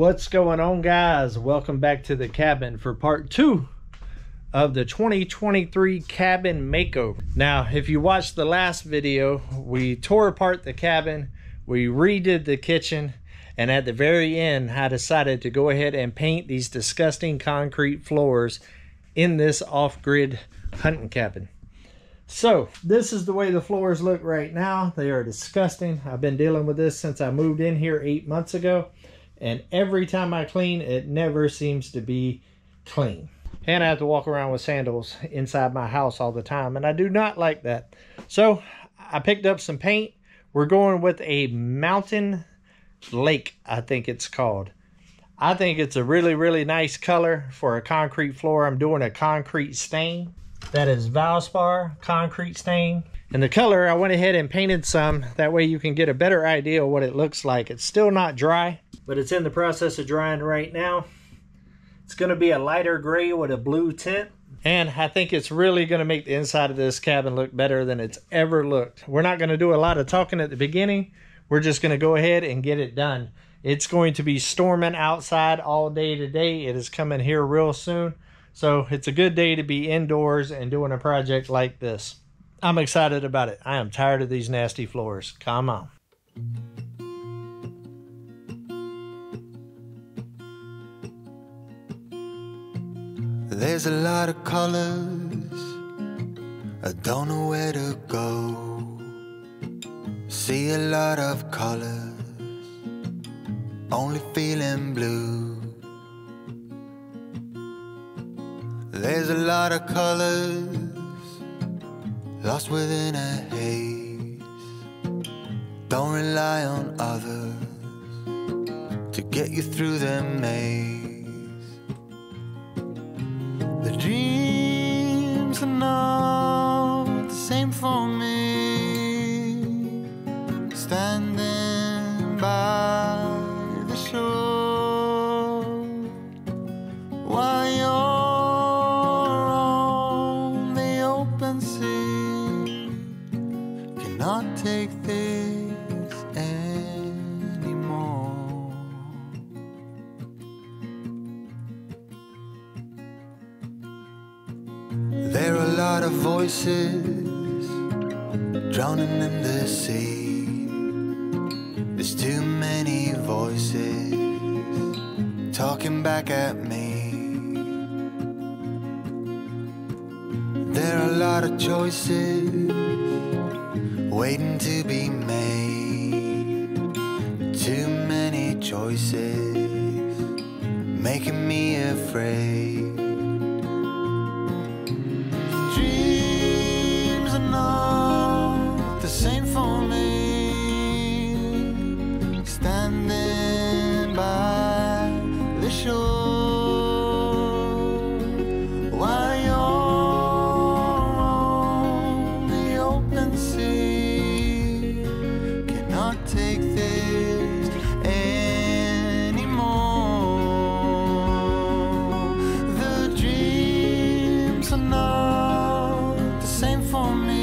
What's going on, guys? Welcome back to the cabin for part 2 of the 2023 cabin makeover. Now, if you watched the last video, we tore apart the cabin, we redid the kitchen, and at the very end, I decided to go ahead and paint these disgusting concrete floors in this off-grid hunting cabin. So this is the way the floors look right now. They are disgusting. I've been dealing with this since I moved in here 8 months ago, and every time I clean, it never seems to be clean. And I have to walk around with sandals inside my house all the time, and I do not like that. So I picked up some paint. We're going with a Mountain Lake, I think it's called. I think it's a really nice color for a concrete floor. I'm doing a concrete stain. That is Valspar concrete stain. And the color, I went ahead and painted some. That way you can get a better idea of what it looks like. It's still not dry, but it's in the process of drying right now. It's going to be a lighter gray with a blue tint. And I think it's really going to make the inside of this cabin look better than it's ever looked. We're not going to do a lot of talking at the beginning. We're just going to go ahead and get it done. It's going to be storming outside all day today. It is coming here real soon. So it's a good day to be indoors and doing a project like this. I'm excited about it. I am tired of these nasty floors. Come on. There's a lot of colors, I don't know where to go. See a lot of colors, only feeling blue. There's a lot of colors, lost within a haze. Don't rely on others to get you through the maze. The dreams are not the same for me. Standing by the shore while you're on the open sea. Cannot take this anymore. There are a lot of voices drowning in the sea. There's too many voices talking back at me. There are a lot of choices waiting to be made. Too many choices making me afraid. Dreams are not the same for me. Standing by the shore while you're on the open sea. Cannot take this anymore. The dreams are not the same for me.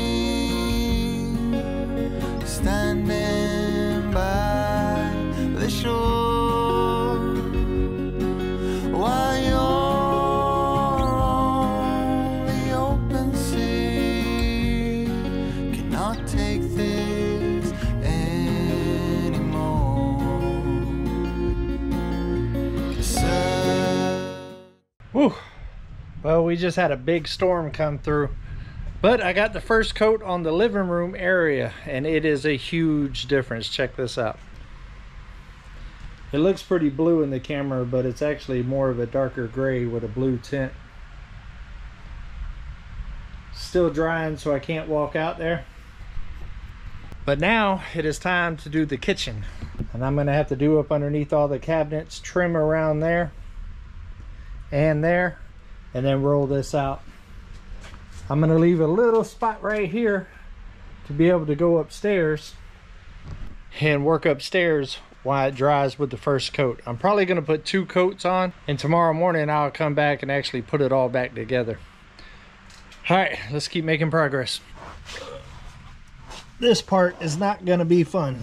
Standing by the shore while you're on the open sea. Cannot take this anymore. Whew. Well, we just had a big storm come through. But I got the first coat on the living room area, and it is a huge difference. Check this out. It looks pretty blue in the camera, but it's actually more of a darker gray with a blue tint. Still drying, so I can't walk out there. But now it is time to do the kitchen. And I'm going to have to do up underneath all the cabinets, trim around there and there, and then roll this out. I'm going to leave a little spot right here to be able to go upstairs and work upstairs while it dries with the first coat. I'm probably going to put 2 coats on, and tomorrow morning I'll come back and actually put it all back together. All right, let's keep making progress. This part is not going to be fun.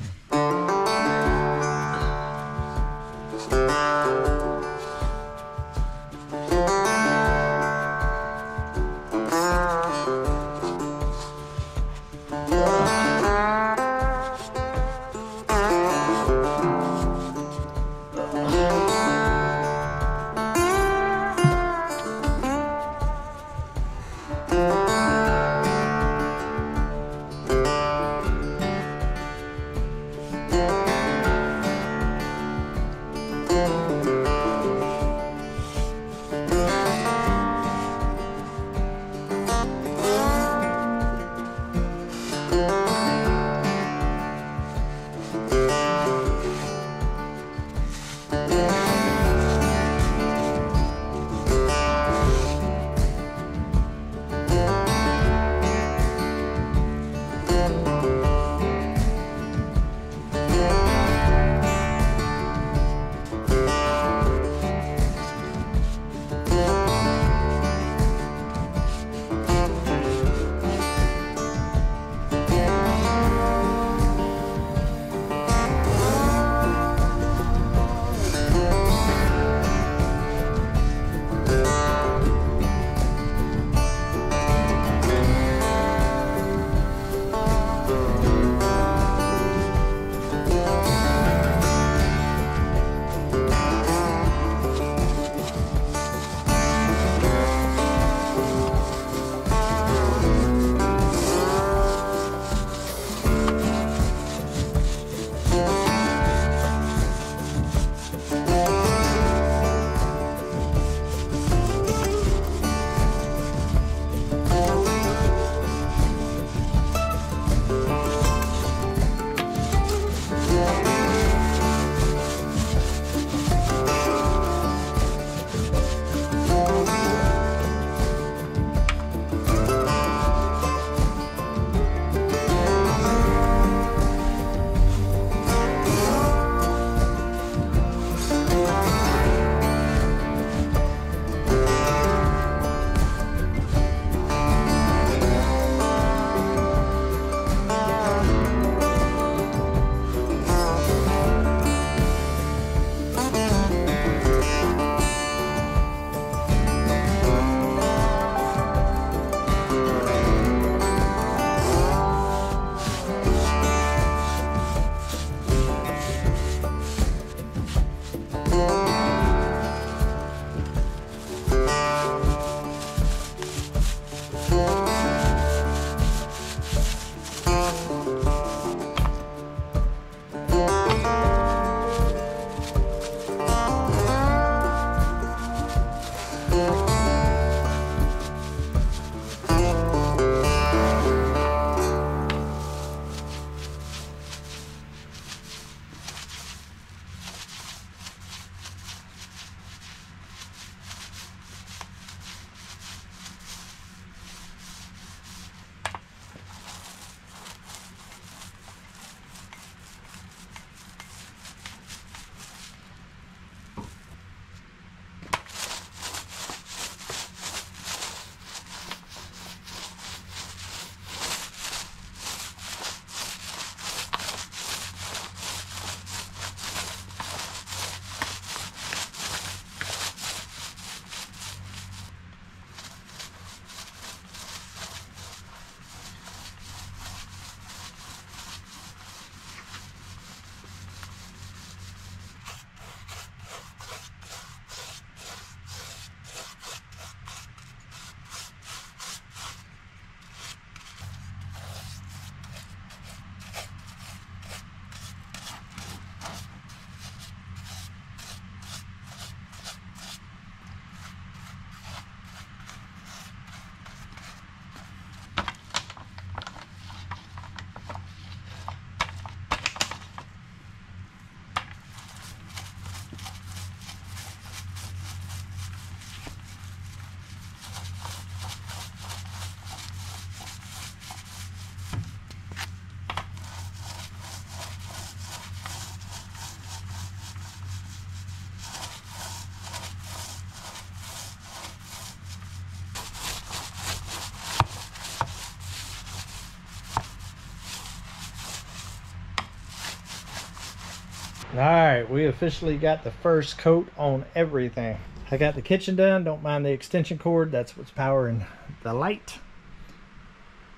All right, we officially got the first coat on everything. I got the kitchen done. Don't mind the extension cord. That's what's powering the light.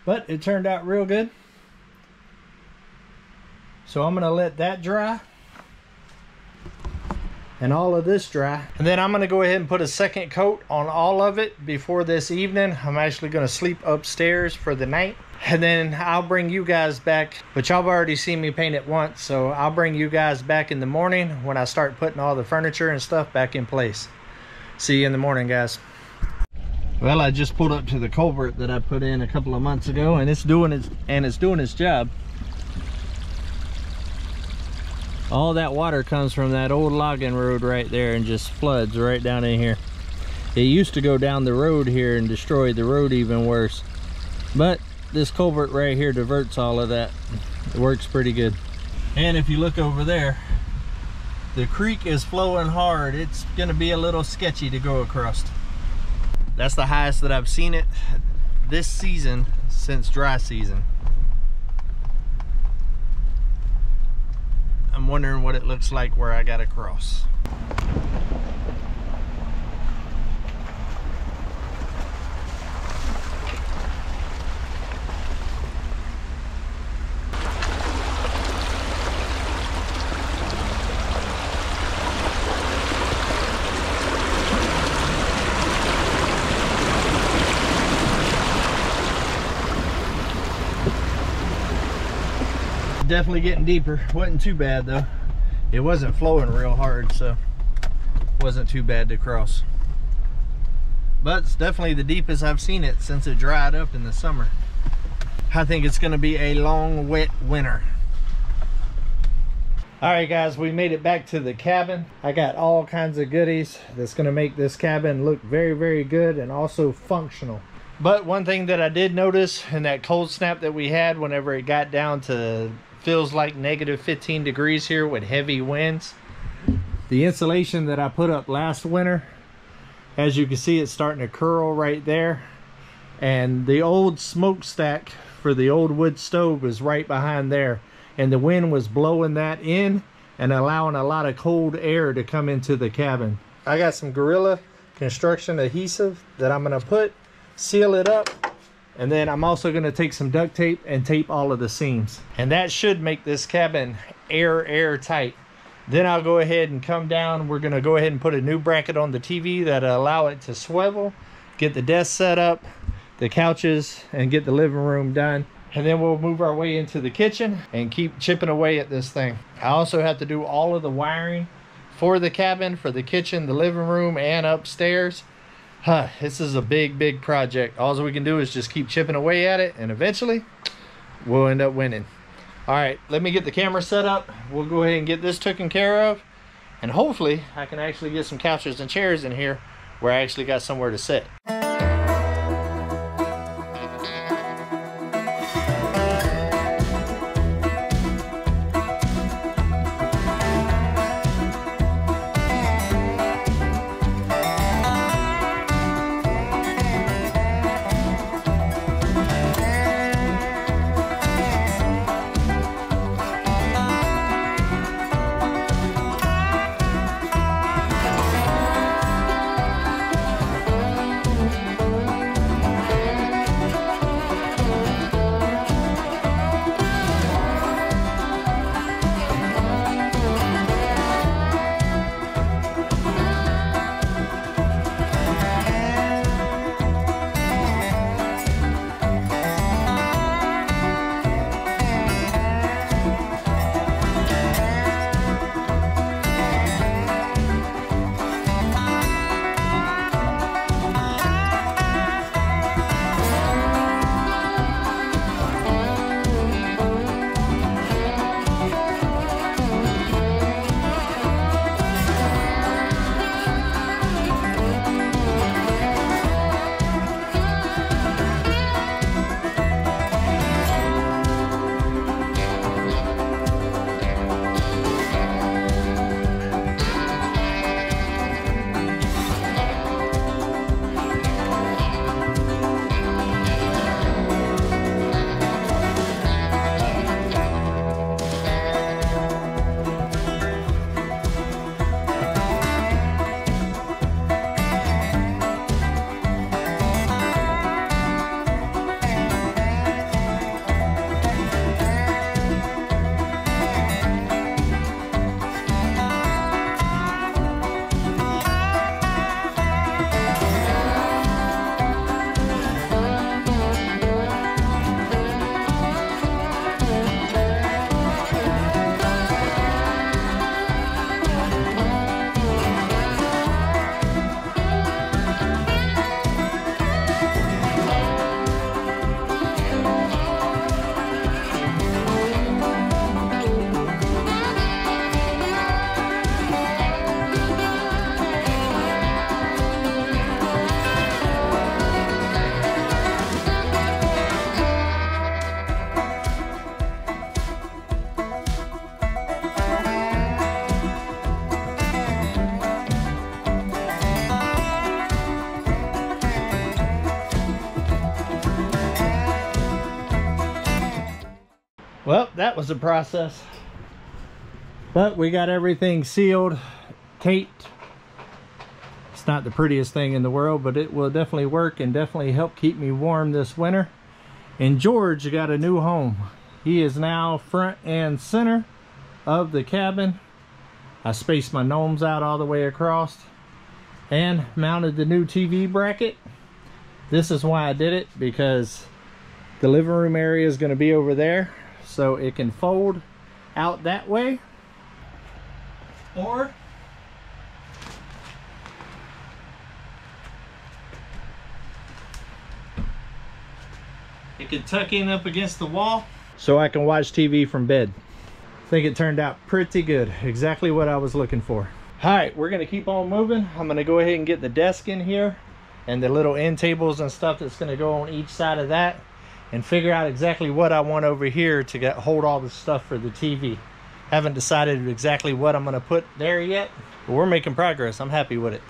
But it turned out real good. So I'm gonna let that dry. And all of this dry. And then I'm gonna go ahead and put a second coat on all of it before this evening. I'm actually gonna sleep upstairs for the night. And then I'll bring you guys back, but y'all have already seen me paint it once, so I'll bring you guys back in the morning when I start putting all the furniture and stuff back in place. See you in the morning, guys. Well, I just pulled up to the culvert that I put in a couple of months ago, and it's doing its job. All that water comes from that old logging road right there and just floods right down in here. It used to go down the road here and destroy the road even worse, but this culvert right here diverts all of that. It works pretty good. And if you look over there, the creek is flowing hard. It's gonna be a little sketchy to go across. That's the highest that I've seen it this season since dry season. I'm wondering what it looks like where I gotta cross. Definitely getting deeper. Wasn't too bad though. It wasn't flowing real hard, so it wasn't too bad to cross. But it's definitely the deepest I've seen it since it dried up in the summer. I think it's gonna be a long, wet winter. All right, guys, we made it back to the cabin. I got all kinds of goodies that's gonna make this cabin look very, very good and also functional. But one thing that I did notice in that cold snap that we had whenever it got down to feels like negative 15 degrees here with heavy winds, the insulation that I put up last winter, as you can see, it's starting to curl right there. And the old smokestack for the old wood stove is right behind there. And the wind was blowing that in and allowing a lot of cold air to come into the cabin. I got some Gorilla construction adhesive that I'm gonna put, seal it up, and then I'm also going to take some duct tape and tape all of the seams, and that should make this cabin airtight. Then I'll go ahead and come down. We're going to go ahead and put a new bracket on the TV that'll allow it to swivel, get the desk set up, the couches, and get the living room done. And then we'll move our way into the kitchen and keep chipping away at this thing. I also have to do all of the wiring for the cabin, for the kitchen, the living room, and upstairs. This is a big project. All we can do is just keep chipping away at it, and eventually we'll end up winning. All right, let me get the camera set up. We'll go ahead and get this taken care of, and hopefully I can actually get some couches and chairs in here where I actually got somewhere to sit. Well, that was a process. But we got everything sealed, taped. It's not the prettiest thing in the world, but it will definitely work and definitely help keep me warm this winter. And George got a new home. He is now front and center of the cabin. I spaced my gnomes out all the way across and mounted the new TV bracket. This is why I did it, because the living room area is going to be over there, so it can fold out that way, or it can tuck in up against the wall so I can watch TV from bed. I think it turned out pretty good. Exactly what I was looking for. All right, we're gonna keep on moving. I'm gonna go ahead and get the desk in here and the little end tables and stuff that's gonna go on each side of that, and figure out exactly what I want over here to hold all the stuff for the TV. Haven't decided exactly what I'm gonna put there yet, but we're making progress. I'm happy with it.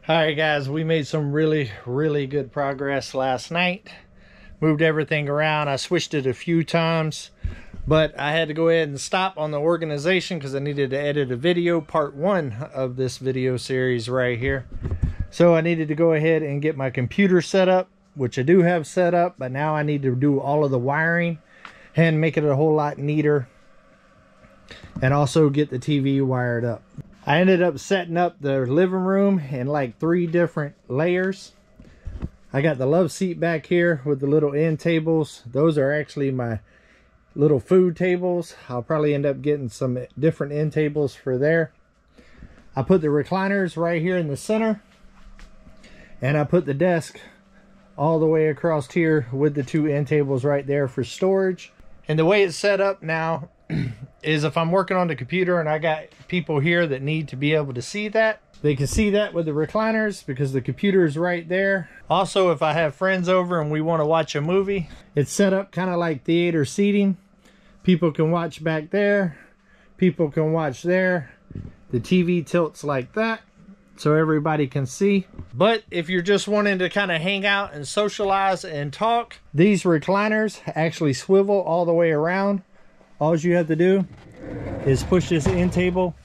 Alright guys, we made some really good progress last night. Moved everything around. I switched it a few times, but I had to go ahead and stop on the organization because I needed to edit a video, part 1 of this video series right here. So I needed to go ahead and get my computer set up, which I do have set up, but now I need to do all of the wiring and make it a whole lot neater, and also get the TV wired up. I ended up setting up the living room in like 3 different layers. I got the love seat back here with the little end tables. Those are actually my little food tables. I'll probably end up getting some different end tables for there. I put the recliners right here in the center, and I put the desk all the way across here with the 2 end tables right there for storage. And the way it's set up now is if I'm working on the computer and I got people here that need to be able to see that, they can see that with the recliners because the computer is right there. Also, if I have friends over and we want to watch a movie, it's set up kind of like theater seating. People can watch back there. People can watch there. The TV tilts like that so everybody can see. But if you're just wanting to kind of hang out and socialize and talk, these recliners actually swivel all the way around. All you have to do is push this end table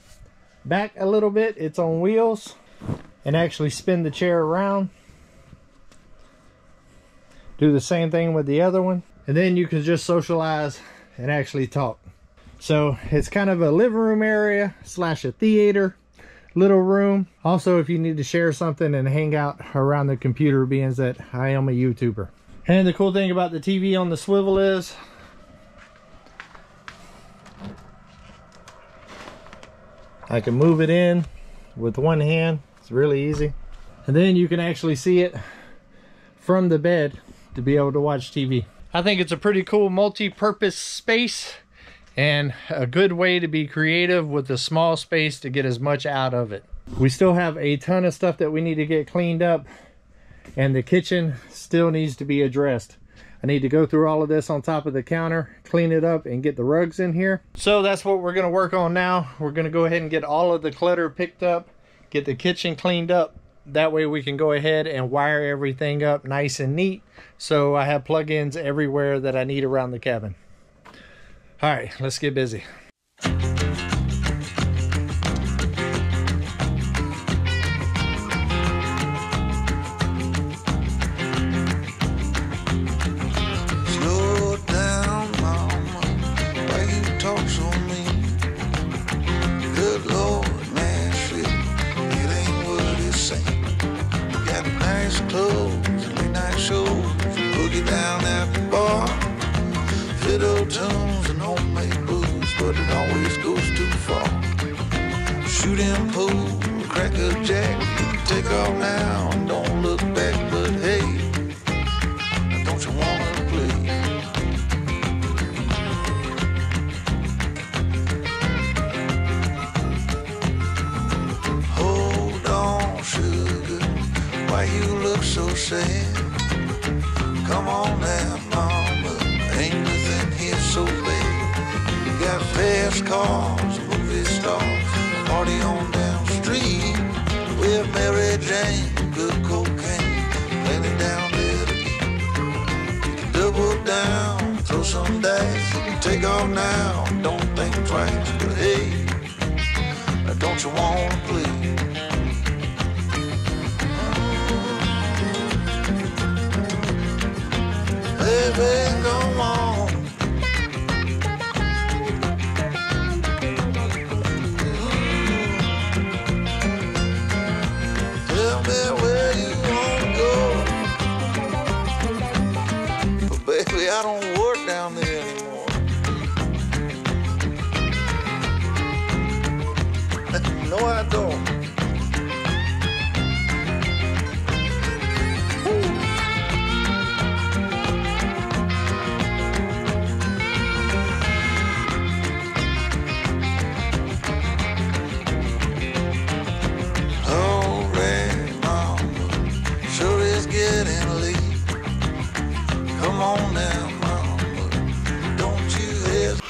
back a little bit. It's on wheels, and actually spin the chair around. Do the same thing with the other one, and then you can just socialize and actually talk. So it's kind of a living room area slash a theater, little room. Also, if you need to share something and hang out around the computer, being that I am a YouTuber. And the cool thing about the TV on the swivel is I can move it in with one hand. It's really easy. And then you can actually see it from the bed to be able to watch TV. I think it's a pretty cool multi-purpose space and a good way to be creative with a small space to get as much out of it. We still have a ton of stuff that we need to get cleaned up, and the kitchen still needs to be addressed. I need to go through all of this on top of the counter, clean it up, and get the rugs in here. So that's what we're going to work on now. We're going to go ahead and get all of the clutter picked up, get the kitchen cleaned up. That way we can go ahead and wire everything up nice and neat, so I have plug-ins everywhere that I need around the cabin. All right, let's get busy. Tunes and homemade booze, but it always goes too far. Shooting pool, crack a jack, take off now and don't look back. But hey, don't you wanna play? Hold on, sugar, why you look so sad? Come on now, mama, ain't nothing here so bad. You got fast cars, movie stars, party on down the street with Mary Jane, good cocaine, plenty down there to eat. You can double down, throw some dice, you can take off now, don't think twice. But hey, don't you wanna play? Baby, come on. Tell me where you wanna go. But baby, I don't work down there anymore. No, I don't. Come on now, mama, don't you hesitate.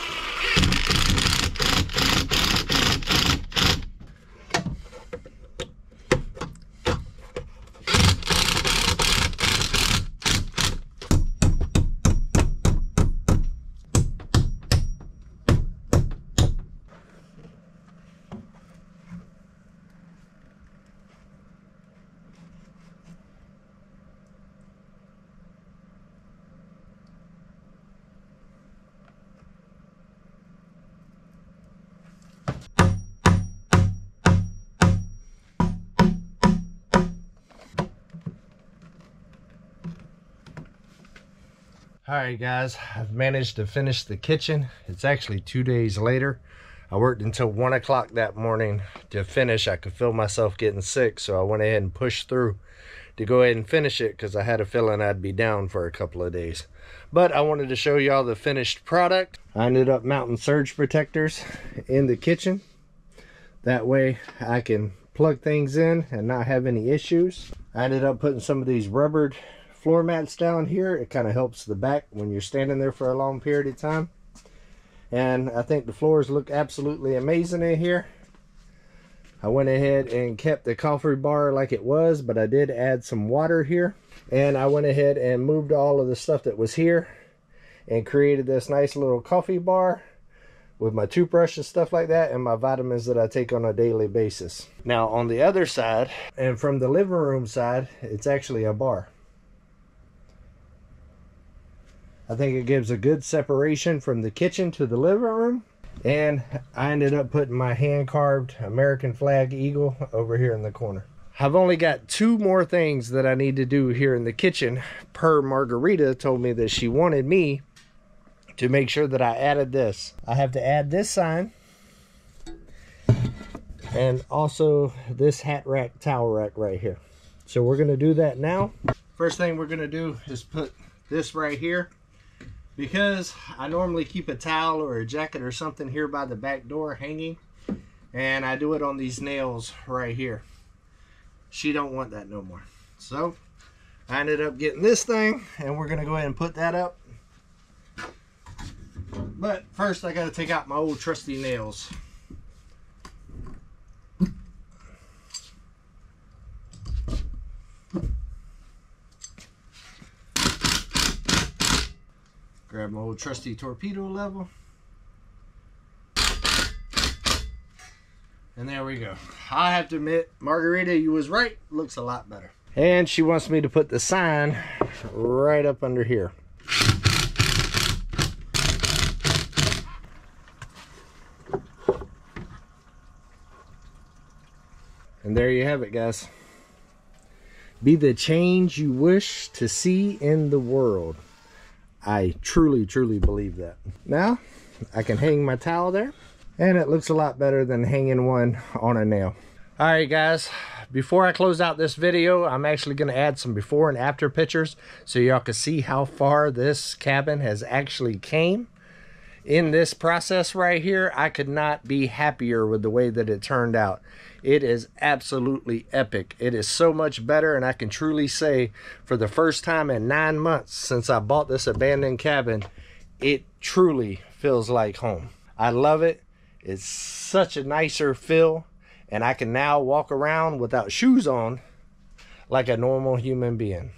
Alright guys, I've managed to finish the kitchen. It's actually 2 days later. I worked until 1 o'clock that morning to finish. I could feel myself getting sick, so I went ahead and pushed through. to go ahead and finish it because I had a feeling I'd be down for a couple of days. But I wanted to show y'all the finished product. I ended up mounting surge protectors in the kitchen. That way I can plug things in and not have any issues. I ended up putting some of these rubbered floor mats down here. It kind of helps the back when you're standing there for a long period of time. And I think the floors look absolutely amazing in here. I went ahead and kept the coffee bar like it was, but I did add some water here. And I went ahead and moved all of the stuff that was here and created this nice little coffee bar with my toothbrush and stuff like that, and my vitamins that I take on a daily basis. Now on the other side, and from the living room side, it's actually a bar. I think it gives a good separation from the kitchen to the living room. And I ended up putting my hand-carved American flag eagle over here in the corner. I've only got 2 more things that I need to do here in the kitchen. Per Margarita told me that she wanted me to make sure that I added this. I have to add this sign. And also this hat rack, towel rack right here. So we're going to do that now. First thing we're going to do is put this right here. Because I normally keep a towel or a jacket or something here by the back door hanging, and I do it on these nails right here. She don't want that no more. So I ended up getting this thing, and we're gonna go ahead and put that up. But first I gotta take out my old trusty nails. Grab my old trusty torpedo level. And there we go. I have to admit, Margarita, you was right. Looks a lot better. And she wants me to put the sign right up under here. And there you have it, guys. Be the change you wish to see in the world. I truly, truly believe that. Now, I can hang my towel there, and it looks a lot better than hanging one on a nail. All right, guys, before I close out this video, I'm actually going to add some before and after pictures so y'all can see how far this cabin has actually came. In this process right here, I could not be happier with the way that it turned out. It is absolutely epic. It is so much better, and I can truly say for the first time in 9 months since I bought this abandoned cabin, it truly feels like home. I love it. It's such a nicer feel, and I can now walk around without shoes on like a normal human being.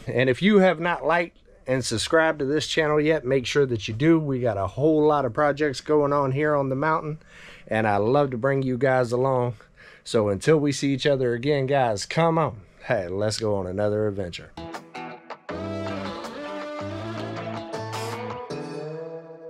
And if you have not liked and subscribed to this channel yet, make sure that you do. We got a whole lot of projects going on here on the mountain, and I love to bring you guys along. So until we see each other again, guys, come on. Hey, let's go on another adventure.